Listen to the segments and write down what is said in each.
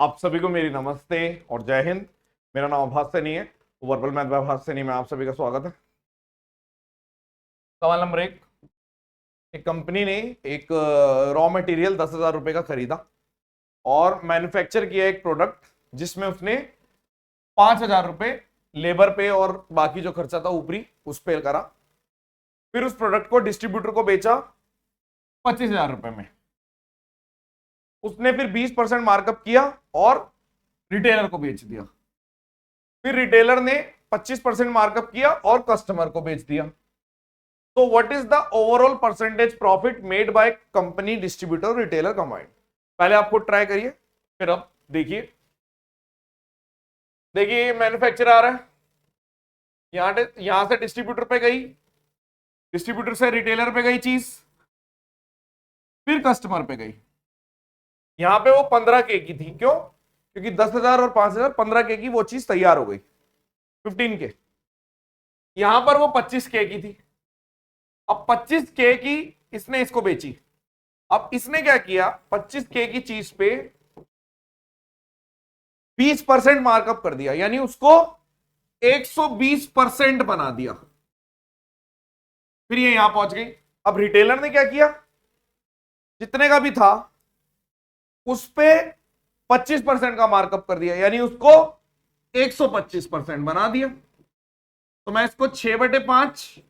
आप सभी को मेरी नमस्ते और जय हिंद। मेरा नाम आभास सैनी है, वर्बल मैथ बाय आभास सैनी में आप सभी का स्वागत है। सवाल नंबर एक कंपनी ने एक रॉ मटेरियल 10,000 रुपए का खरीदा और मैन्युफैक्चर किया एक प्रोडक्ट जिसमें उसने 5,000 रुपए लेबर पे और बाकी जो खर्चा था ऊपरी उस पे करा। फिर उस प्रोडक्ट को डिस्ट्रीब्यूटर को बेचा 25,000 रुपए में। उसने फिर 20% मार्कअप किया और रिटेलर को बेच दिया। फिर रिटेलर ने 25% मार्कअप किया और कस्टमर को बेच दिया। तो what is the overall percentage profit made by company, distributor, retailer combined? पहले आप खुद ट्राई करिए, फिर अब देखिए। देखिए मैन्युफैक्चर आ रहा है, यहां से डिस्ट्रीब्यूटर पे गई, डिस्ट्रीब्यूटर से रिटेलर पे गई चीज, फिर कस्टमर पे गई। यहां पे वो 15K की थी, क्यों? क्योंकि 10,000 और 5,000, 15K की वो चीज तैयार हो गई, 15K। यहां पर वो 25K की थी। अब 25K की इसने इसको बेची। अब इसने क्या किया, 25K की चीज पे 20% मार्कअप कर दिया, यानी उसको 120% बना दिया। फिर ये यहां पहुंच गई। अब रिटेलर ने क्या किया, जितने का भी था उस पे 25% का मार्कअप कर दिया, यानी उसको 125% बना दिया। तो मैं इसको 6/5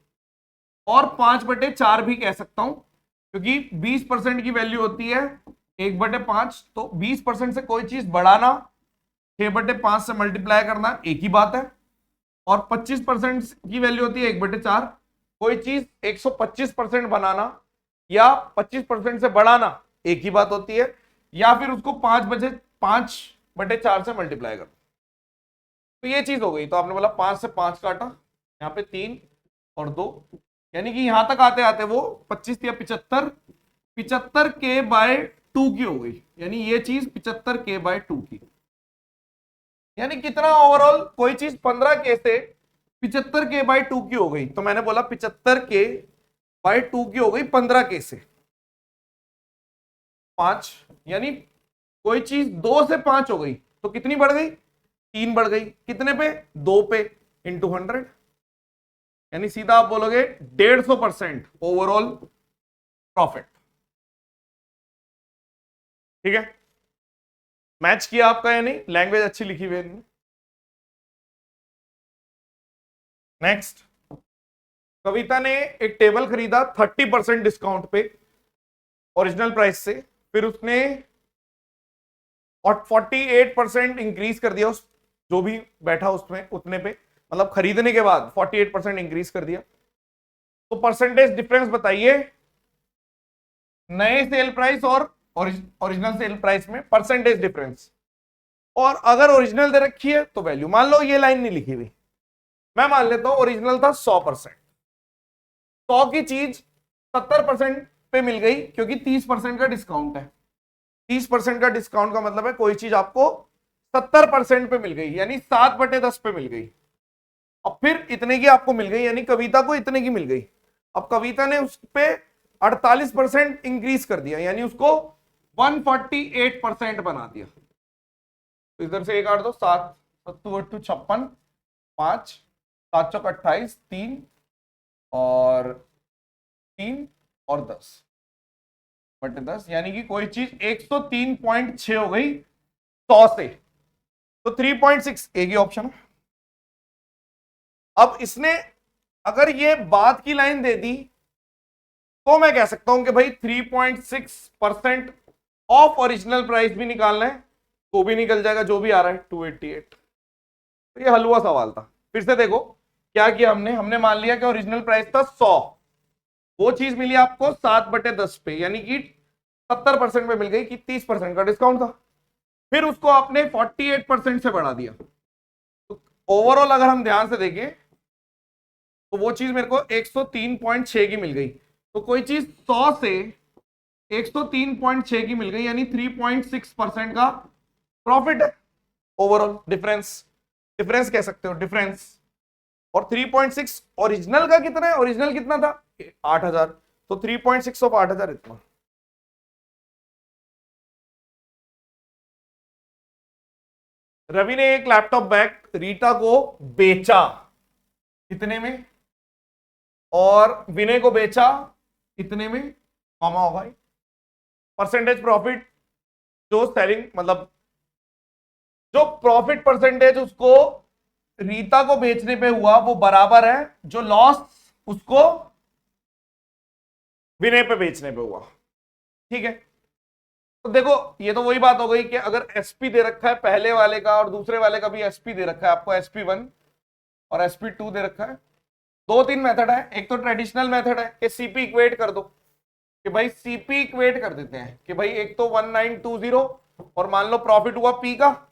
और 5/4 भी कह सकता हूं, क्योंकि 20% की वैल्यू होती है 1/5। तो 20% से कोई चीज बढ़ाना, 6/5 से मल्टीप्लाई करना एक ही बात है। और 25% की वैल्यू होती है 1/4। कोई चीज 125% बनाना या 25% से बढ़ाना एक ही बात होती है, या फिर उसको 5/4 से मल्टीप्लाई करना। तो ये चीज हो गई। तो आपने बोला 5 से 5 काटा, यहाँ पे 3 और 2, यानी कि यहां तक आते आते वो 25 या 75K/2 की हो गई। यानी ये चीज 75K/2 की। यानी कितना ओवरऑल, कोई चीज 15K से 75K/2 की हो गई। तो मैंने बोला 75K/2 की हो गई 15K से 5, यानी कोई चीज 2 से 5 हो गई तो कितनी बढ़ गई, 3 बढ़ गई। कितने पे, 2 पे, इंटू 100। यानी सीधा आप बोलोगे 150% ओवरऑल प्रॉफिट। ठीक है, मैच किया आपका या नहीं? लैंग्वेज अच्छी लिखी हुई है। नेक्स्ट, कविता ने एक टेबल खरीदा 30% डिस्काउंट पे ओरिजिनल प्राइस से। फिर उसने और 48% इंक्रीज कर दिया उस जो भी बैठा उसमें उतने पे, मतलब खरीदने के बाद 48% इंक्रीज कर दिया। तो परसेंटेज डिफरेंस बताइए नए सेल प्राइस और ओरिजिनल सेल प्राइस में, परसेंटेज डिफरेंस। और अगर ओरिजिनल दे रखी है तो वैल्यू, मान लो ये लाइन नहीं लिखी हुई, मैं मान लेता हूं ओरिजिनल था 100%। 100 की चीज 70% पे मिल गई, क्योंकि 30% का डिस्काउंट है। 30% का डिस्काउंट का मतलब है कोई चीज आपको 70% पे मिल गई, यानी 7/10 पे मिल गई। अब फिर इतने की आपको मिल गई, यानी कविता को इतने की मिल गई। अब कविता ने उस पे 48% इंक्रीज कर दिया, यानी उसको 148% बना दिया। तो इधर से एक आठ दो 7, 7 56, 5, 7 चौक 28, 3 और 3 और 10/10, यानी कि कोई चीज 103.6 हो गई 100 से। तो 3.6 एक ही ऑप्शन है। अब इसने अगर ये बाद की लाइन दे दी तो मैं कह सकता हूं कि भाई 3.6% ऑफ ओरिजिनल प्राइस भी निकालना है तो भी निकल जाएगा, जो भी आ रहा है 288। तो ये हलवा सवाल था। फिर से देखो क्या किया हमने मान लिया कि ओरिजिनल प्राइस था 100, वो चीज मिली आपको 7/10 पे, यानी कि 70% पे मिल गई, कि 30% का डिस्काउंट था। फिर उसको आपने 48% से बढ़ा दिया। तो ओवरऑल अगर हम ध्यान से देखें तो वो चीज मेरे को 103.6 की मिल गई। तो कोई चीज 100 से 103.6 की मिल गई, यानी 3.6% का प्रॉफिट है। ओवरऑल डिफरेंस, डिफरेंस कह सकते हो डिफरेंस। और 3.6 ओरिजिनल का कितना है, ओरिजिनल कितना था 8,000, तो 3.6 ऑफ 8,000 इतना। रवि ने एक लैपटॉप बैग रीता को बेचा कितने में, और विनय को बेचा कितने में, कॉमा होगा परसेंटेज प्रॉफिट, जो सेलिंग मतलब जो प्रॉफिट परसेंटेज उसको रीता को बेचने पे हुआ वो बराबर है जो लॉस उसको विनय पे बेचने पे हुआ। ठीक है, तो देखो ये तो वही बात हो गई कि अगर एसपी दे रखा है पहले वाले का और दूसरे वाले का भी एसपी दे रखा है, आपको SP1 और SP2 दे रखा है, दो तीन मेथड है। एक तो ट्रेडिशनल मेथड है कि सीपी इक्वेट कर दो, कि भाई सीपी इक्वेट कर देते हैं कि भाई एक तो 1920 और मान लो प्रॉफिट हुआ पी का,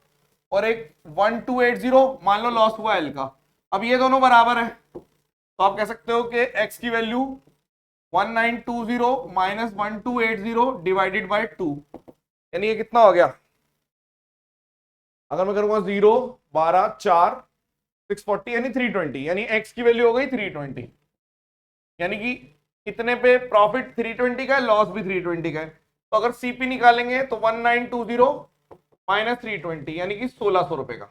और एक 1280 मान लो लॉस हुआ एल का। अब ये दोनों बराबर है तो आप कह सकते हो कि एक्स की वैल्यू 1920 माइनस 1280 डिवाइडेड बाय 2, यानी ये कितना हो गया, अगर मैं करूंगा 0 12 4 640 यानी 320, यानी एक्स की वैल्यू हो गई 320, यानी कि इतने पे प्रॉफिट 320 का है, लॉस भी 320 का है। तो अगर सीपी निकालेंगे तो 1920 माइनस 320 यानी कि 1600 रुपए का।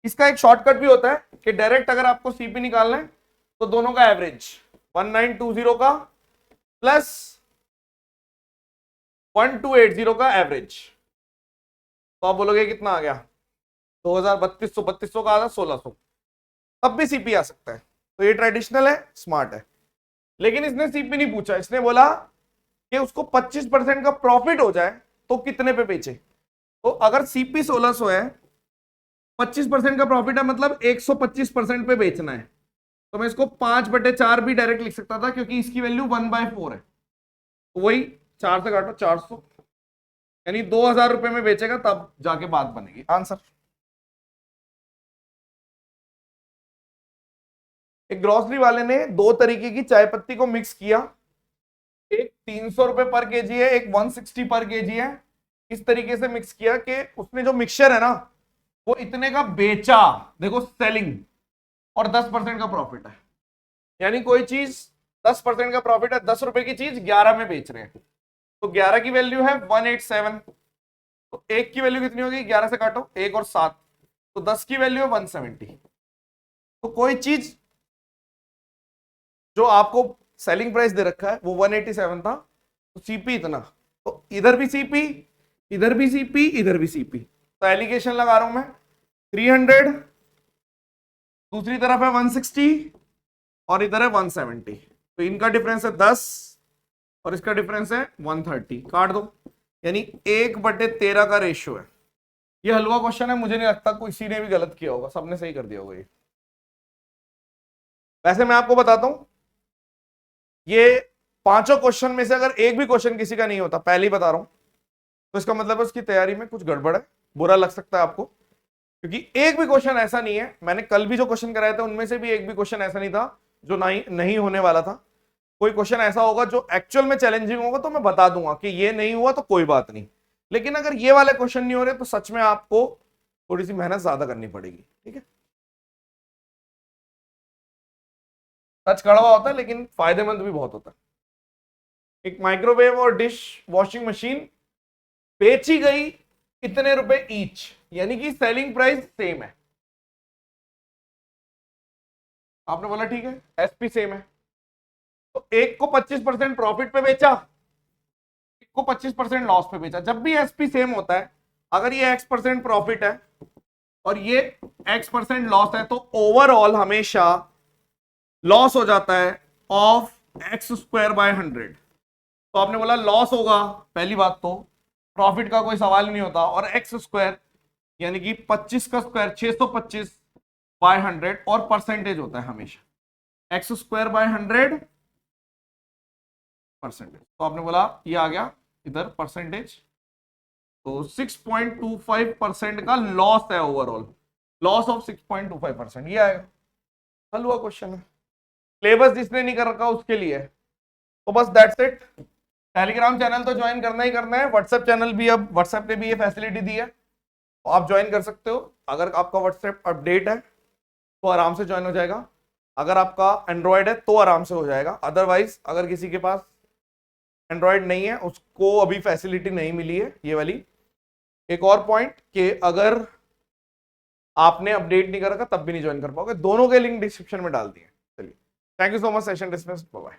इसका एक शॉर्टकट भी होता है कि डायरेक्ट अगर आपको सीपी निकालना है तो दोनों का एवरेज 1920 का प्लस 1280 का एवरेज, तो आप बोलोगे कितना आ गया 2200 का आधा 1600, तब भी सीपी आ सकता है। तो ये ट्रेडिशनल है, स्मार्ट है। लेकिन इसने सीपी नहीं पूछा, इसने बोला कि उसको 25% का प्रॉफिट हो जाए तो कितने पे बेचे। तो अगर सीपी 1600 है, 25% का प्रॉफिट है मतलब 125% पे बेचना है, तो मैं इसको 5/4 भी डायरेक्ट लिख सकता था क्योंकि इसकी वैल्यू 1/4 है, तो वही 4 से काटो 400, यानी 2000 रुपए में बेचेगा तब जाके बात बनेगी। आंसर, एक ग्रोसरी वाले ने दो तरीके की चाय पत्ती को मिक्स किया, एक 300 रुपए पर केजी है, एक 160 पर केजी है। इस तरीके से मिक्स किया कि उसने जो मिक्सचर है ना वो इतने का बेचा, देखो सेलिंग, और 10% का प्रॉफिट है, यानी कोई चीज 10% का प्रॉफिट है, 10 रुपए की चीज 11 में बेच रहे हैं, तो 11 की वैल्यू है 187, तो एक की वैल्यू कितनी होगी, 11 से काटो 1 और 7, तो 10 की वैल्यू है 170। तो कोई चीज जो आपको सेलिंग प्राइस दे रखा है वो 187 था, तो सीपी इतना, तो इधर भी सीपी, इधर भी सीपी, इधर भी सीपी, तो एलिगेशन लगा रहा हूं मैं 300, दूसरी तरफ है 160 और इधर है 170, तो इनका डिफरेंस है 10 और इसका डिफरेंस है 130, काट दो, यानी 1/13 का रेशियो है। ये हलवा क्वेश्चन है, मुझे नहीं लगता किसी ने भी गलत किया होगा, सबने सही कर दिया होगा ये। वैसे मैं आपको बताता हूं, ये पांचों क्वेश्चन में से अगर एक भी क्वेश्चन किसी का नहीं होता, पहले ही बता रहा हूं, तो इसका मतलब है उसकी तैयारी में कुछ गड़बड़ है, बुरा लग सकता है आपको, क्योंकि एक भी क्वेश्चन ऐसा नहीं है, मैंने कल भी जो क्वेश्चन कराए थे उनमें से भी एक भी क्वेश्चन ऐसा नहीं था जो नहीं होने वाला था। कोई क्वेश्चन ऐसा होगा जो एक्चुअल में चैलेंजिंग होगा तो मैं बता दूंगा कि ये नहीं हुआ तो कोई बात नहीं, लेकिन अगर ये वाले क्वेश्चन नहीं हो रहे तो सच में आपको थोड़ी सी मेहनत ज्यादा करनी पड़ेगी। ठीक है, सच कड़वा होता है लेकिन फायदेमंद भी बहुत होता है। एक माइक्रोवेव और डिश वॉशिंग मशीन बेची गई इतने रुपए ईच, यानी कि सेलिंग प्राइस सेम है, आपने बोला ठीक है, एसपी सेम है, तो एक को 25% प्रॉफिट पे बेचा, एक को 25% लॉस पे बेचा। जब भी एसपी सेम होता है, अगर ये x% प्रॉफिट है और ये x% लॉस है, तो ओवरऑल हमेशा लॉस हो जाता है ऑफ x²/100। तो आपने बोला लॉस होगा, पहली बात तो प्रॉफिट का कोई सवाल नहीं होता, और x² यानी कि 25 का स्क्वायर 625/100, और परसेंटेज होता है हमेशा x²/100 परसेंटेज, तो आपने बोला ये आ गया इधर परसेंटेज, तो 6.25% का लॉस है ओवरऑल, लॉस ऑफ 6.25%, ये आएगा। हल हुआ क्वेश्चन है, सिलेबस जिसने नहीं कर रखा उसके लिए, तो बस दैट्स इट। टेलीग्राम चैनल तो ज्वाइन करना ही करना है, व्हाट्सएप चैनल भी, अब व्हाट्सएप ने भी ये फैसिलिटी दी है, तो आप ज्वाइन कर सकते हो। अगर आपका व्हाट्सएप अपडेट है तो आराम से ज्वाइन हो जाएगा, अगर आपका एंड्रॉयड है तो आराम से हो जाएगा, अदरवाइज अगर किसी के पास एंड्रॉयड नहीं है उसको अभी फैसिलिटी नहीं मिली है ये वाली। एक और पॉइंट कि अगर आपने अपडेट नहीं कर रखा तब भी नहीं ज्वाइन कर पाओगे। दोनों के लिंक डिस्क्रिप्शन में डाल दिए। चलिए, thank you so much, session dismissed, bye bye.